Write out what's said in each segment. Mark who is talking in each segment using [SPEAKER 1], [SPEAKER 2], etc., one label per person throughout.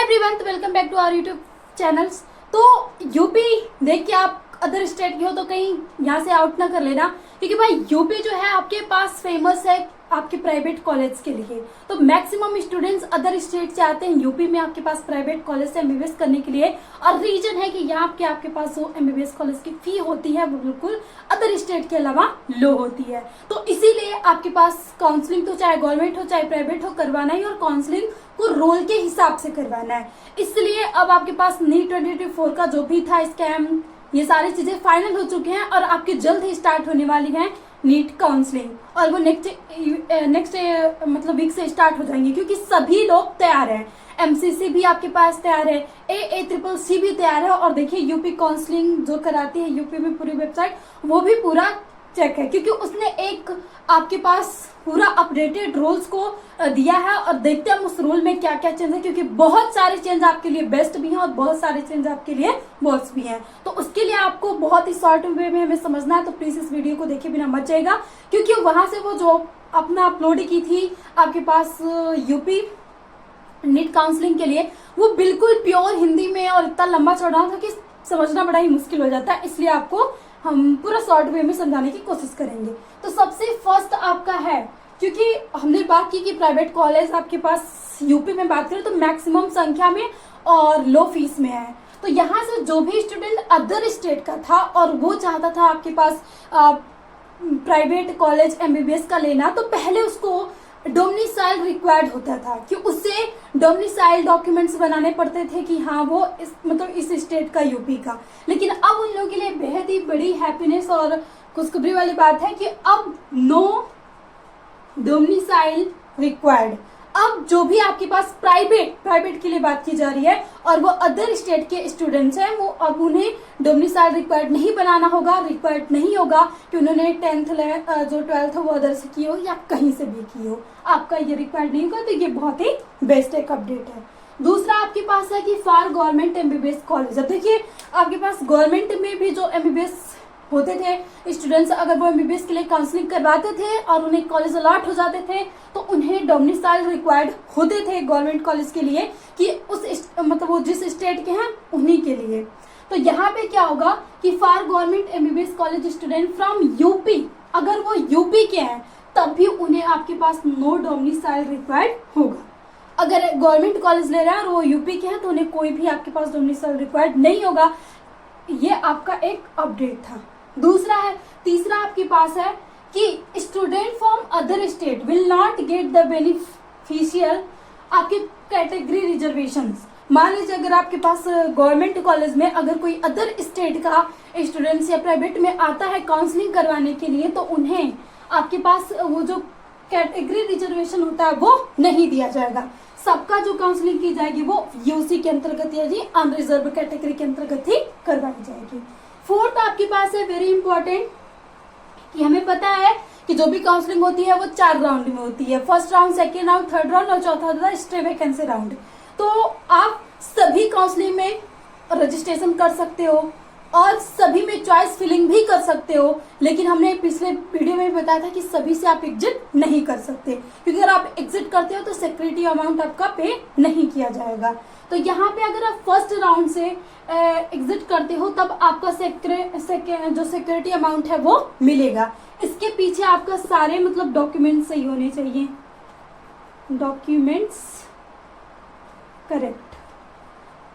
[SPEAKER 1] Everyone, welcome back to our YouTube channels. तो UP देख के आप अदर स्टेट के हो तो कहीं यहाँ से आउट ना कर लेना, क्योंकि भाई यूपी जो है आपके पास फेमस है आपके प्राइवेट कॉलेज के लिए। तो मैक्सिमम स्टूडेंट्स अदर स्टेट से आते हैं यूपी में आपके पास प्राइवेट कॉलेज से एमबीबीएस करने के लिए, और रीजन है कि यहाँ के आपके पास जो एमबीबीएस कॉलेज की फी होती है वो बिल्कुल अदर स्टेट के अलावा लो होती है। तो इसीलिए आपके पास काउंसलिंग तो चाहे गवर्नमेंट हो चाहे प्राइवेट हो करवाना ही, और काउंसलिंग को रोल के हिसाब से करवाना है। इसलिए अब आपके पास नीट 2024 का जो भी था स्कैम, ये सारी चीजें फाइनल हो चुके हैं और आपके जल्द ही स्टार्ट होने वाली है नीट काउंसलिंग, और वो नेक्स्ट मतलब वीक से स्टार्ट हो जाएंगे, क्योंकि सभी लोग तैयार हैं। एमसीसी भी आपके पास तैयार है, AACCC भी तैयार है, और देखिए यूपी काउंसलिंग जो कराती है यूपी में पूरी वेबसाइट वो भी पूरा चेक है, क्योंकि उसने एक आपके पास पूरा अपडेटेड रूल्स को दिया है। और देखते हैं उस रूल में क्या क्या चेंज है, क्योंकि बहुत सारे चेंज आपके लिए बेस्ट भी हैं और बहुत सारे चेंज आपके लिए वर्स्ट भी हैं। तो उसके लिए आपको बहुत ही शॉर्ट वे में हमें समझना है, तो प्लीज इस वीडियो को देखे बिना मत जाएगा, क्योंकि वहां से वो जो अपना अपलोड की थी आपके पास यूपी नीट काउंसलिंग के लिए, वो बिल्कुल प्योर हिंदी में और इतना लंबा चौड़ा था कि समझना बड़ा ही मुश्किल हो जाता है। इसलिए आपको हम पूरा शॉर्ट वे में समझाने की कोशिश करेंगे। तो सबसे फर्स्ट आपका है, क्योंकि हमने बात की कि प्राइवेट कॉलेज आपके पास यूपी में बात करें तो मैक्सिमम संख्या में और लो फीस में है। तो यहाँ से जो भी स्टूडेंट अदर स्टेट का था और वो चाहता था आपके पास प्राइवेट कॉलेज एमबीबीएस का लेना, तो पहले उसको डोमिसाइल रिक्वायर्ड होता था कि उससे डोमिसाइल डॉक्यूमेंट्स बनाने पड़ते थे कि हाँ वो इस स्टेट का यूपी का। लेकिन अब उन लोगों के लिए बेहद ही बड़ी हैप्पीनेस और खुशखबरी वाली बात है कि अब नो डोमिसाइल रिक्वायर्ड। अब जो भी आपके पास प्राइवेट के लिए बात की जा रही है और वो अदर स्टेट के स्टूडेंट्स हैं, वो अब उन्हें डोमिसाइल रिक्वायर्ड नहीं बनाना होगा, रिक्वायर्ड नहीं होगा कि उन्होंने 10th जो 12th हो वो अदर से की हो या कहीं से भी की हो, आपका ये रिक्वायर्ड नहीं होगा। तो ये बहुत ही बेस्ट एक अपडेट है। दूसरा आपके पास है कि फॉर गवर्नमेंट एमबीबीएस कॉलेज। अब देखिए आपके पास गवर्नमेंट में भी जो एमबीबीएस होते थे स्टूडेंट्स, अगर वो एमबीबीएस के लिए काउंसलिंग करवाते थे और उन्हें कॉलेज अलॉट हो जाते थे, तो उन्हें डोमिसाइल रिक्वायर्ड होते थे गवर्नमेंट कॉलेज के लिए कि उस वो जिस स्टेट के हैं उन्हीं के लिए। तो यहाँ पे क्या होगा कि for government MBBS college student from UP, अगर वो यूपी के हैं तब भी उन्हें आपके पास नो डोमिसाइल रिक्वायर्ड होगा। अगर गवर्नमेंट कॉलेज ले रहा है और वो यूपी के हैं तो उन्हें कोई भी आपके पास डोमिसाइल रिक्वायर्ड नहीं होगा। ये आपका एक अपडेट था। तीसरा आपके पास है कि student from other state will not get the beneficial आपके कैटेगरी रिजर्वेशंस। मान लीजिए अगर आपके पास गवर्नमेंट कॉलेज में अगर कोई अदर स्टेट का स्टूडेंट्स या प्राइवेट में आता है काउंसलिंग करवाने के लिए, तो उन्हें आपके पास वो जो कैटेगरी रिजर्वेशन होता है वो नहीं दिया जाएगा। सबका जो काउंसलिंग की जाएगी वो यूसी के अंतर्गत या जी अनरिजर्व कैटेगरी के अंतर्गत ही करवाई जाएगी। फोर्थ आपके पास है वेरी इंपॉर्टेंट कि हमें पता है कि जो भी काउंसलिंग होती है वो 4 राउंड में होती है, first round, second round, third round और चौथा होता है स्टे वैकेंसी राउंड। तो आप सभी काउंसलिंग में रजिस्ट्रेशन कर सकते हो और सभी में चॉइस फिलिंग भी कर सकते हो, लेकिन हमने पिछले वीडियो में बताया था कि सभी से आप एग्जिट नहीं कर सकते, क्योंकि अगर आप एग्जिट करते हो तो सिक्योरिटी अमाउंट आपका पे नहीं किया जाएगा। तो यहाँ पे अगर आप फर्स्ट राउंड से एग्जिट करते हो तब आपका जो सिक्योरिटी अमाउंट है वो मिलेगा। इसके पीछे आपका सारे डॉक्यूमेंट्स सही होने चाहिए, डॉक्यूमेंट्स करेक्ट,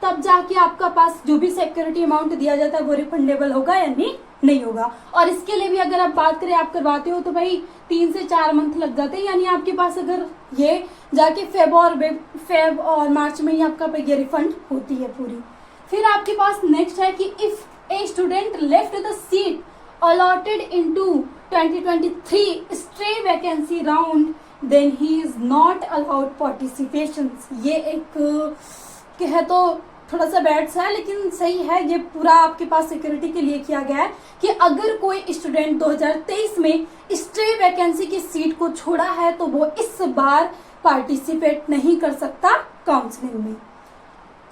[SPEAKER 1] तब जाके आपका पास जो भी सिक्योरिटी अमाउंट दिया जाता है वो रिफंडेबल होगा या नहीं होगा। और इसके लिए भी अगर आप बात करें आप करवाते हो तो भाई 3 से 4 मंथ लग जाते हैं, यानी आपके पास अगर ये जाके फेब और मार्च में ही आपका ये रिफंड होती है पूरी। फिर आपके पास नेक्स्ट है कि if a student left the seat allotted into 2023 stay vacancy round then he is not allowed participation. ये एक है तो थोड़ा सा बैड सा है लेकिन सही है, ये पूरा आपके पास सिक्योरिटी के लिए किया गया है कि अगर कोई स्टूडेंट 2023 में स्टे वैकेंसी की सीट को छोड़ा है तो वो इस बार पार्टिसिपेट नहीं कर सकता काउंसलिंग में।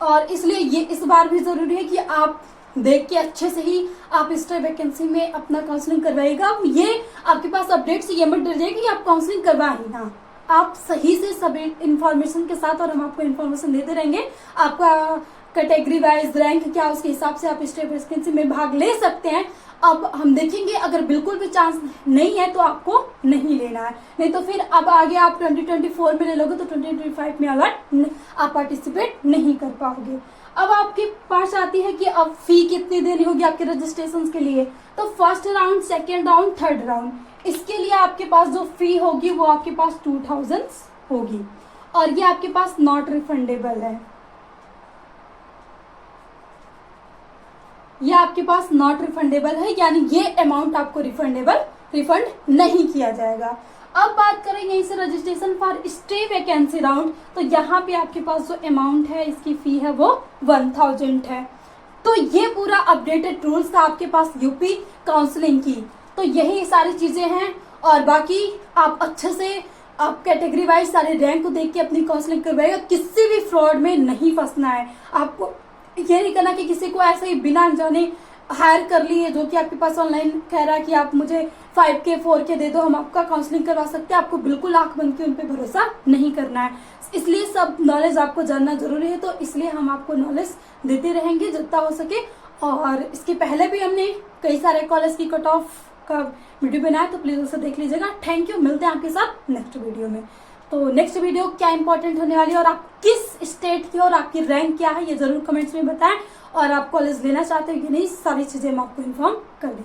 [SPEAKER 1] और इसलिए ये इस बार भी जरूरी है कि आप देख के अच्छे से ही आप स्टे वैकेंसी में अपना काउंसलिंग करवाइएगा। ये आपके पास अपडेट से ये मत डर जाएगी कि आप काउंसलिंग करवा ही ना, आप सही से सभी इंफॉर्मेशन के साथ, और हम आपको इंफॉर्मेशन देते रहेंगे। आपका कैटेगरी वाइज रैंक क्या, उसके हिसाब से आप स्टेट वैकेंसी में भाग ले सकते हैं। अब हम देखेंगे अगर बिल्कुल भी चांस नहीं है तो आपको नहीं लेना है, नहीं तो फिर अब आगे आप 2024 में ले लोगे तो 2025 में अगर आप पार्टिसिपेट नहीं कर पाओगे। अब आपके पास आती है कि अब फी कितनी देनी होगी आपके रजिस्ट्रेशन के लिए। तो first round, second round, third round, इसके लिए आपके पास जो फी होगी वो आपके पास 2000 होगी, और ये आपके पास नॉट रिफंडेबल है। ये आपके पास नॉट रिफंडेबल है, यानी ये अमाउंट आपको रिफंड नहीं किया जाएगा। अब बात करें यहीं से registration for stay vacancy round, तो यहाँ पे आपके पास जो अमाउंट है इसकी फी है वो 1000 है। तो ये पूरा अपडेटेड रूल्स था आपके पास यूपी काउंसलिंग की। तो यही सारी चीजें हैं, और बाकी आप अच्छे से आप कैटेगरी वाइज सारे रैंक को देख के अपनी काउंसलिंग करवाइएगा। किसी भी फ्रॉड में नहीं फंसना है। आपको ये नहीं करना कि किसी को ऐसे ही बिना जाने हायर कर लिए जो कि आपके पास ऑनलाइन कह रहा है कि आप मुझे 5K 4K दे दो, हम आपका काउंसलिंग करवा सकते हैं। आपको बिल्कुल आंख बंद के उन पे भरोसा नहीं करना है। इसलिए सब नॉलेज आपको जानना जरूरी है, तो इसलिए हम आपको नॉलेज देते रहेंगे जितना हो सके। और इसके पहले भी हमने कई सारे कॉलेज की कट ऑफ का वीडियो बनाया, तो प्लीज उसे देख लीजिएगा। थैंक यू, मिलते हैं आपके साथ नेक्स्ट वीडियो में। तो नेक्स्ट वीडियो क्या इंपॉर्टेंट होने वाली है और आप किस स्टेट की और आपकी रैंक क्या है ये जरूर कमेंट्स में बताएं, और आप कॉलेज लेना चाहते हैं कि नहीं, सारी चीजें हम आपको इन्फॉर्म कर देंगे।